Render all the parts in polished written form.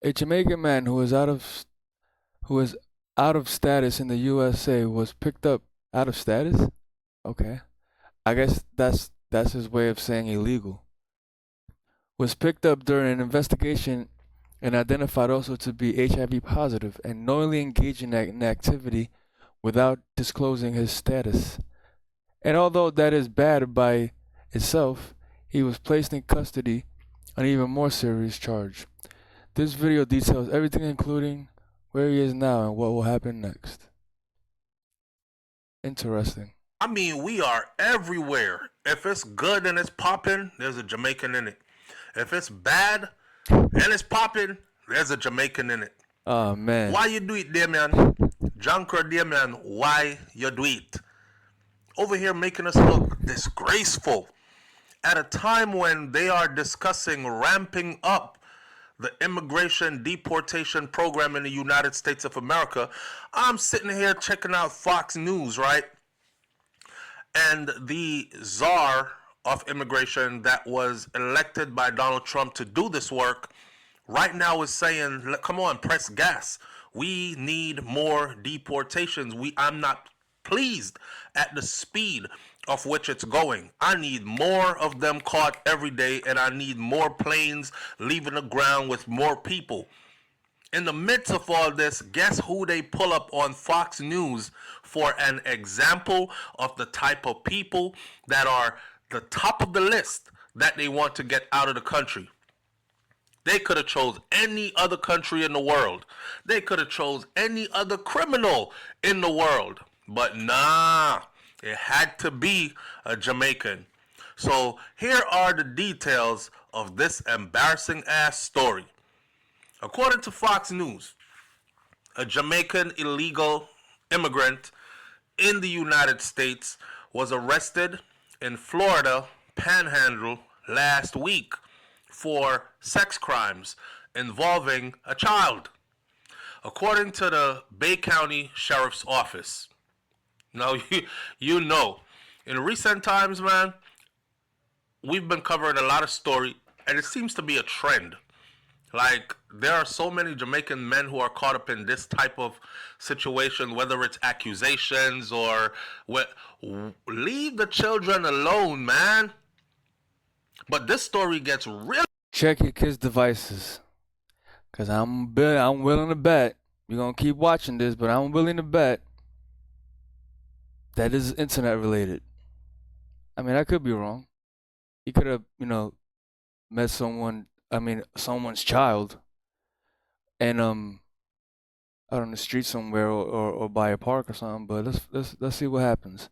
A Jamaican man who is out of status in the USA was picked up out of status? Okay. I guess that's his way of saying illegal. Was picked up during an investigation and identified also to be HIV positive and knowingly engaged in an activity without disclosing his status. And although that is bad by itself, he was placed in custody on an even more serious charge. This video details everything, including where he is now and what will happen next. Interesting. I mean, we are everywhere. If it's good and it's popping, there's a Jamaican in it. If it's bad and it's popping, there's a Jamaican in it. Oh man. Why you do it, Damian? Junker Damian, why you do it? Over here making us look disgraceful at a time when they are discussing ramping up the immigration deportation program in the United States of America. I'm sitting here checking out Fox News, right? And the czar of immigration that was elected by Donald Trump to do this work right now is saying, come on, press gas. We need more deportations. I'm not pleased at the speed of which it's going. I need more of them caught every day, and I need more planes leaving the ground with more people. In the midst of all this, guess who they pull up on Fox News for an example of the type of people that are the top of the list that they want to get out of the country? They could have chose any other country in the world. They could have chose any other criminal in the world. But nah, it had to be a Jamaican. So here are the details of this embarrassing ass story. According to Fox News, a Jamaican illegal immigrant in the United States was arrested in Florida Panhandle last week for sex crimes involving a child, according to the Bay County Sheriff's Office. Now, you know, in recent times, man, we've been covering a lot of story, and it seems to be a trend. Like, there are so many Jamaican men who are caught up in this type of situation, whether it's accusations or leave the children alone, man. But this story gets really... Check your kids' devices, cause I'm willing to bet you're gonna keep watching this, but I'm willing to bet that is internet related. I mean, I could be wrong. He could have, met someone's child, and out on the street somewhere or by a park or something. But let's see what happens.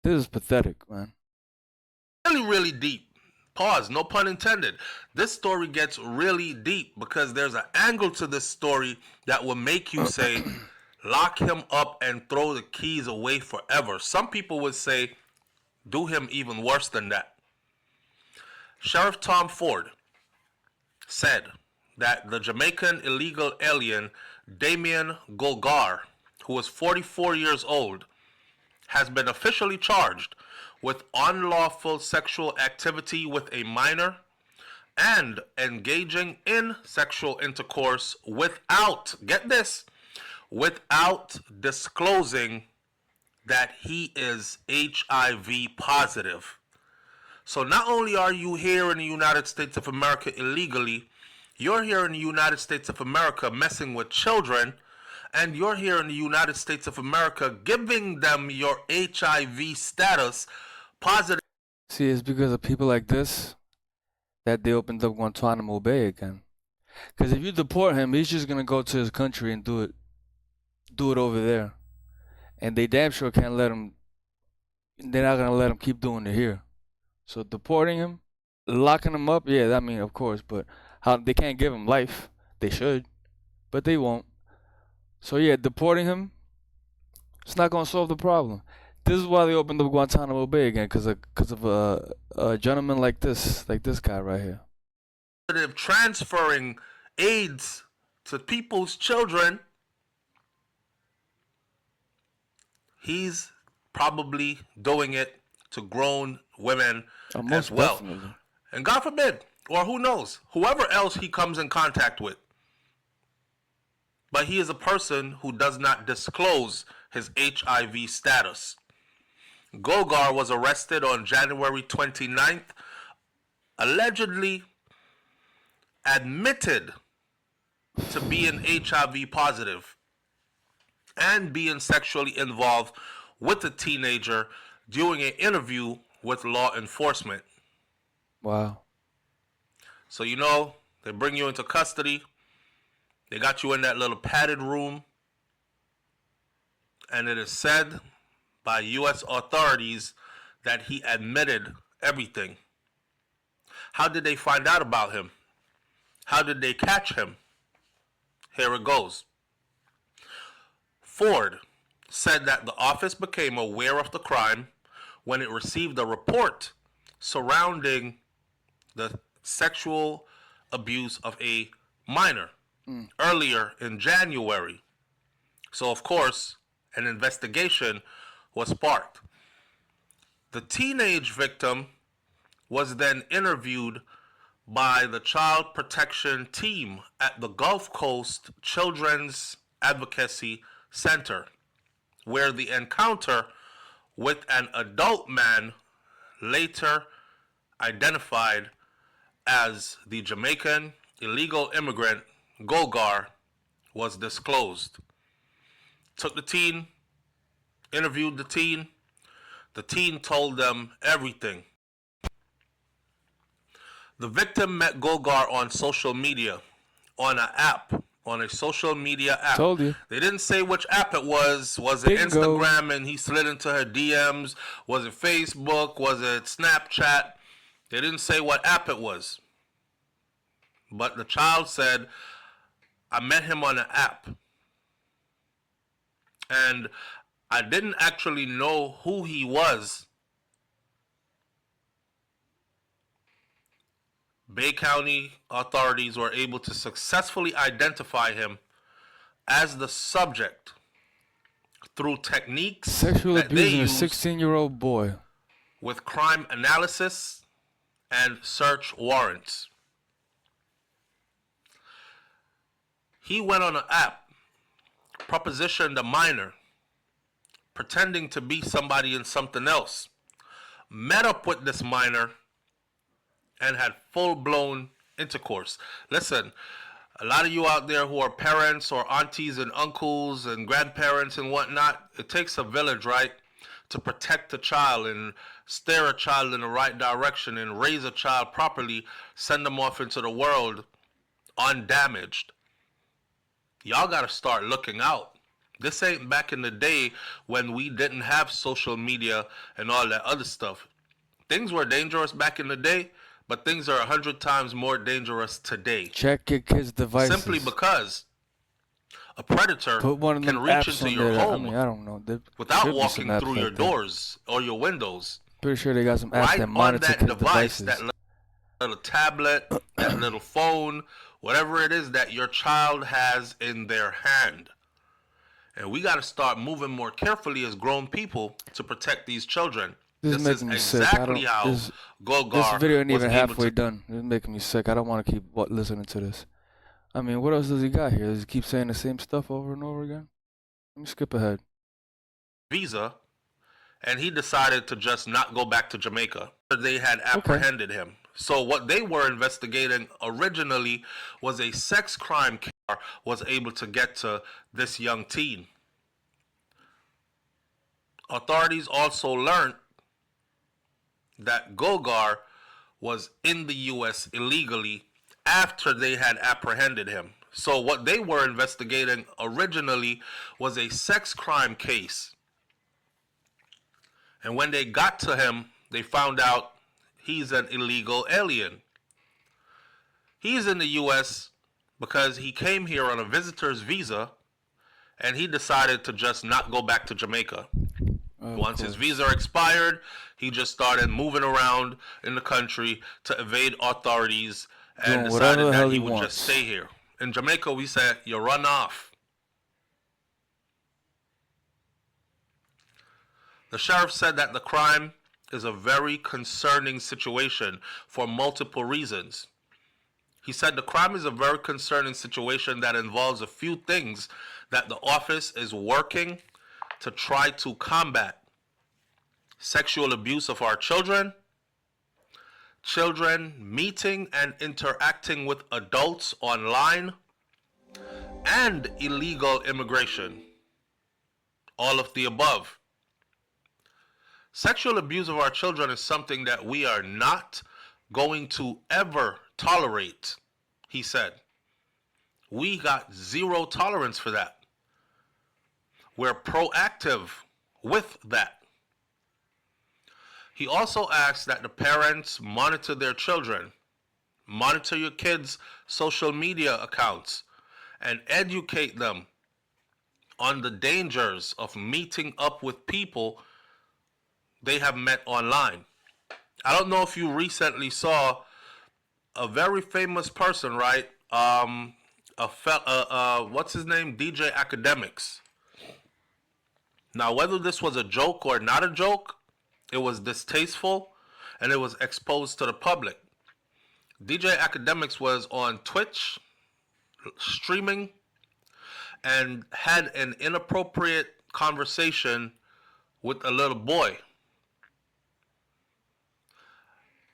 This is pathetic, man. Really deep. Pause, no pun intended. This story gets really deep because there's an angle to this story that will make you say, lock him up and throw the keys away forever. Some people would say, do him even worse than that. Sheriff Tom Ford said that the Jamaican illegal alien Damien Golgar, who was 44 years old, has been officially charged with unlawful sexual activity with a minor and engaging in sexual intercourse without, get this, without disclosing that he is HIV positive. So not only are you here in the United States of America illegally, you're here in the United States of America messing with children, and you're here in the United States of America giving them your HIV status positive. See, it's because of people like this that they opened up Guantanamo Bay again. Because if you deport him, he's just gonna go to his country and do it over there, and they damn sure can't let him. They're not gonna let him keep doing it here. So deporting him, locking him up, yeah, I mean, of course, but how they can't give him life? They should, but they won't. So yeah, deporting him, it's not gonna solve the problem. This is why they opened up Guantanamo Bay again, because of a gentleman like this guy right here. Transferring AIDS to people's children, he's probably doing it to grown women as well. Definitely. And God forbid, or who knows, whoever else he comes in contact with, but he is a person who does not disclose his HIV status. Gogar was arrested on January 29th, allegedly admitted to being HIV positive and being sexually involved with a teenager during an interview with law enforcement. Wow. So, they bring you into custody. They got you in that little padded room. And it is said by U.S. authorities that he admitted everything. How did they find out about him? How did they catch him? Here it goes. Ford said that the office became aware of the crime when it received a report surrounding the sexual abuse of a minor earlier in January. So, of course, an investigation was sparked. The teenage victim was then interviewed by the Child Protection Team at the Gulf Coast Children's Advocacy Center, where the encounter with an adult man, later identified as the Jamaican illegal immigrant Gogar, was disclosed. Took the teen, interviewed the teen. The teen told them everything. The victim met Gogar on social media, on a social media app. Told you. They didn't say which app it was. Was it Bingo. Instagram and he slid into her DMs? Was it Facebook? Was it Snapchat? They didn't say what app it was. But the child said, I met him on an app. And I didn't actually know who he was. Bay County authorities were able to successfully identify him as the subject through techniques Sexual that they abusing a used 16-year-old boy. with crime analysis and search warrants. He went on an app, propositioned a minor, pretending to be somebody and something else, met up with this minor, and had full-blown intercourse. Listen, a lot of you out there who are parents or aunties and uncles and grandparents and whatnot, it takes a village, right, to protect a child and steer a child in the right direction and raise a child properly, send them off into the world undamaged. Y'all got to start looking out. This ain't back in the day when we didn't have social media and all that other stuff. Things were dangerous back in the day, but things are 100 times more dangerous today. Check your kids' devices. Simply because a predator Put one of can them reach apps into on your there. home I don't know. There without should be walking some apps through your like that. doors or your windows. Pretty sure they got some apps Right that on monitor that kids' device, devices. that little tablet, that little phone, whatever it is that your child has in their hand. And we got to start moving more carefully as grown people to protect these children. This is making me sick. Exactly how This Gogar video ain't was even able halfway to done. This is making me sick. I don't want to keep listening to this. I mean, what else does he got here? Does he keep saying the same stuff over and over again? Let me skip ahead. visa, and he decided to just not go back to Jamaica. They had apprehended him. So what they were investigating originally was a sex crime car was able to get to this young teen. Authorities also learned that Gogar was in the U.S. illegally after they had apprehended him. So what they were investigating originally was a sex crime case. And when they got to him, they found out he's an illegal alien. He's in the U.S. because he came here on a visitor's visa, and he decided to just not go back to Jamaica. Once his visa expired, he just started moving around in the country to evade authorities and decided that he would just stay here. In Jamaica, we said, you run off. The sheriff said that the crime is a very concerning situation for multiple reasons. He said the crime is a very concerning situation that involves a few things that the office is working to try to combat: sexual abuse of our children, children meeting and interacting with adults online, and illegal immigration. All of the above. Sexual abuse of our children is something that we are not going to ever tolerate, he said. We got zero tolerance for that. We're proactive with that. He also asked that the parents monitor their children, monitor your kids' social media accounts, and educate them on the dangers of meeting up with people they have met online. I don't know if you recently saw a very famous person, right? What's his name? DJ Academics. Now, whether this was a joke or not a joke, it was distasteful and it was exposed to the public. DJ Academics was on Twitch streaming and had an inappropriate conversation with a little boy.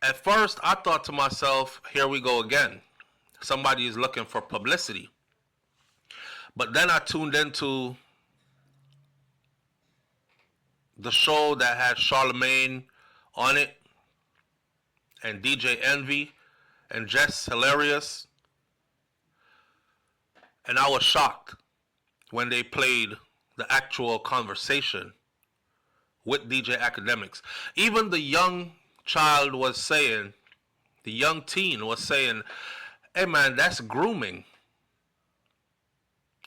At first, I thought to myself, here we go again. Somebody is looking for publicity. But then I tuned into the show that had Charlemagne on it, and DJ Envy, and Jess Hilarious. And I was shocked when they played the actual conversation with DJ Academics. Even the young child was saying, the young teen was saying, hey man, that's grooming.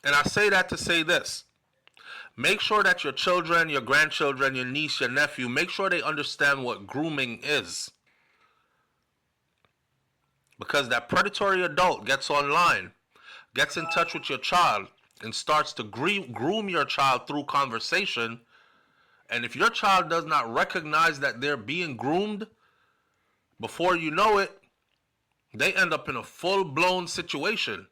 And I say that to say this. Make sure that your children, your grandchildren, your niece, your nephew, make sure they understand what grooming is. Because that predatory adult gets online, gets in touch with your child, and starts to groom your child through conversation. And if your child does not recognize that they're being groomed, before you know it, they end up in a full-blown situation.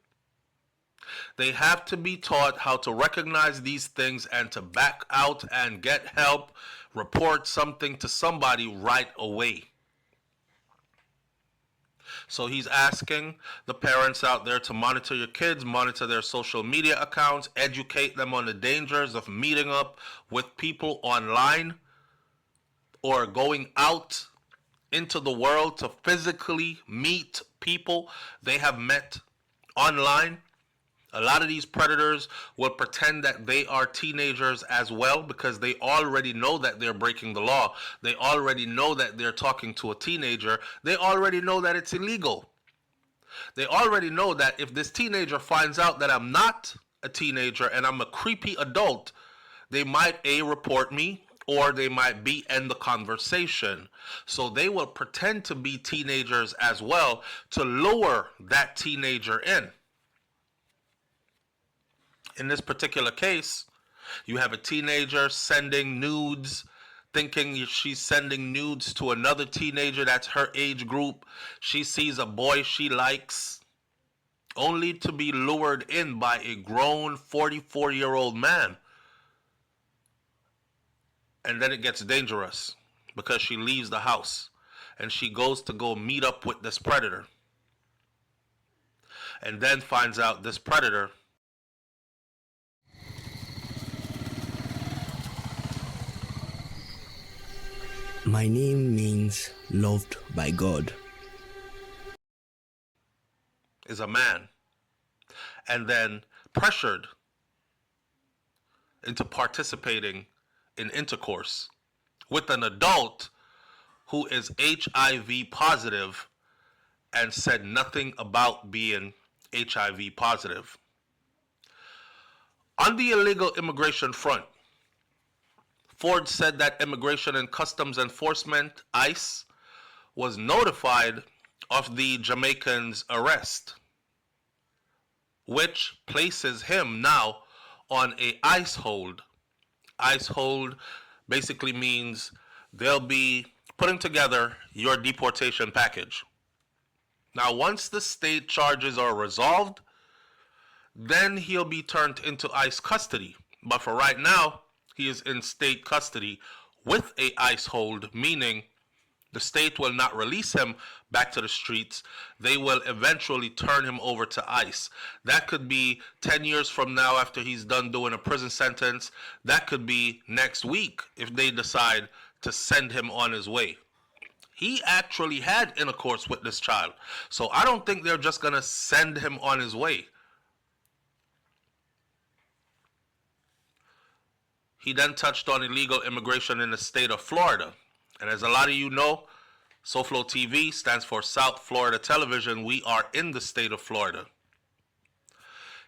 They have to be taught how to recognize these things and to back out and get help, report something to somebody right away. So he's asking the parents out there to monitor your kids, monitor their social media accounts, educate them on the dangers of meeting up with people online or going out into the world to physically meet people they have met online. A lot of these predators will pretend that they are teenagers as well because they already know that they're breaking the law. They already know that they're talking to a teenager. They already know that it's illegal. They already know that if this teenager finds out that I'm not a teenager and I'm a creepy adult, they might A, report me, or they might be in the conversation. So they will pretend to be teenagers as well to lure that teenager in. In this particular case, you have a teenager sending nudes, thinking she's sending nudes to another teenager that's her age group. She sees a boy she likes, only to be lured in by a grown 44-year-old man. And then it gets dangerous because she leaves the house and she goes to go meet up with this predator. And then finds out this predator My name means loved by God. is a man, and then pressured into participating in intercourse with an adult who is HIV positive and said nothing about being HIV positive. On the illegal immigration front, Ford said that Immigration and Customs Enforcement, ICE, was notified of the Jamaican's arrest, which places him now on a ICE hold. ICE hold basically means they'll be putting together your deportation package. Now, once the state charges are resolved, then he'll be turned into ICE custody. But for right now, he is in state custody with a ICE hold, meaning the state will not release him back to the streets. They will eventually turn him over to ICE. That could be 10 years from now after he's done doing a prison sentence. That could be next week if they decide to send him on his way. He actually had intercourse with this child. So I don't think they're just going to send him on his way. He then touched on illegal immigration in the state of Florida. And as a lot of you know, SoFlo TV stands for South Florida Television. We are in the state of Florida.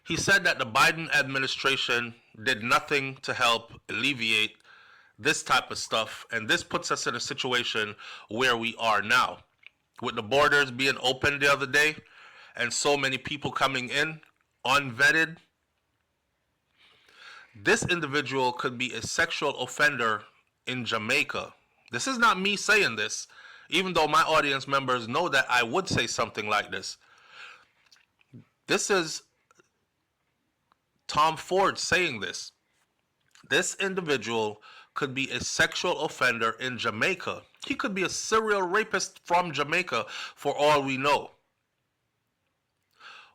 He said that the Biden administration did nothing to help alleviate this type of stuff, and this puts us in a situation where we are now. With the borders being open the other day and so many people coming in unvetted, this individual could be a sexual offender in Jamaica. This is not me saying this, even though my audience members know that I would say something like this. This is Tom Ford saying this. This individual could be a sexual offender in Jamaica. He could be a serial rapist from Jamaica for all we know.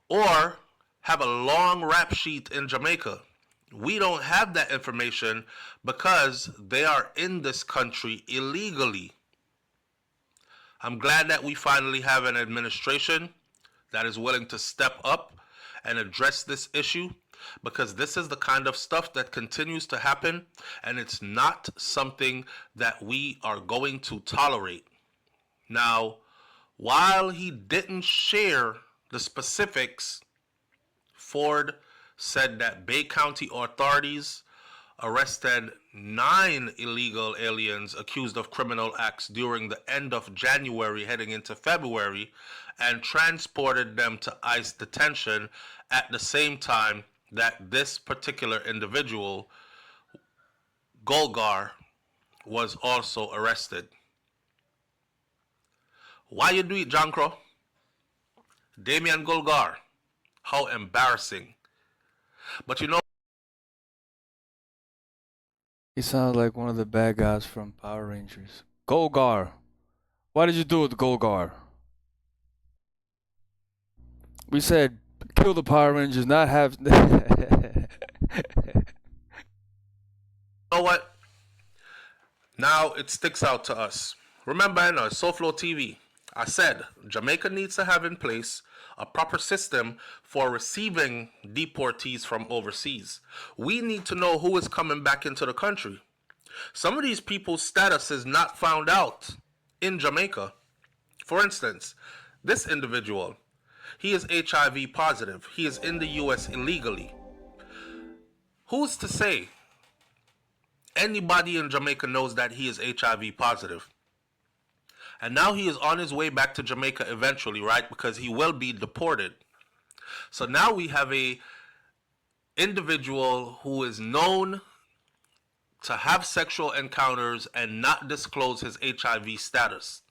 Or have a long rap sheet in Jamaica. We don't have that information because they are in this country illegally. I'm glad that we finally have an administration that is willing to step up and address this issue, because this is the kind of stuff that continues to happen, and it's not something that we are going to tolerate. Now, while he didn't share the specifics, Ford said that Bay County authorities arrested 9 illegal aliens accused of criminal acts during the end of January heading into February and transported them to ICE detention at the same time that this particular individual, Golgar, was also arrested. Why you do it, John Crow? Damian Golgar. How embarrassing. But you know, He sounds like one of the bad guys from Power Rangers. Golgar. Why did you do it, Golgar? We said kill the Power Rangers, not have. you know what? Now it sticks out to us. Remember, I know, SoFlo TV. I said Jamaica needs to have in place a proper system for receiving deportees from overseas. We need to know who is coming back into the country. Some of these people's status is not found out in Jamaica. For instance, this individual, he is HIV positive. He is in the US illegally. Who's to say anybody in Jamaica knows that he is HIV positive? And now he is on his way back to Jamaica eventually, right? Because he will be deported. So now we have a individual who is known to have sexual encounters and not disclose his HIV status.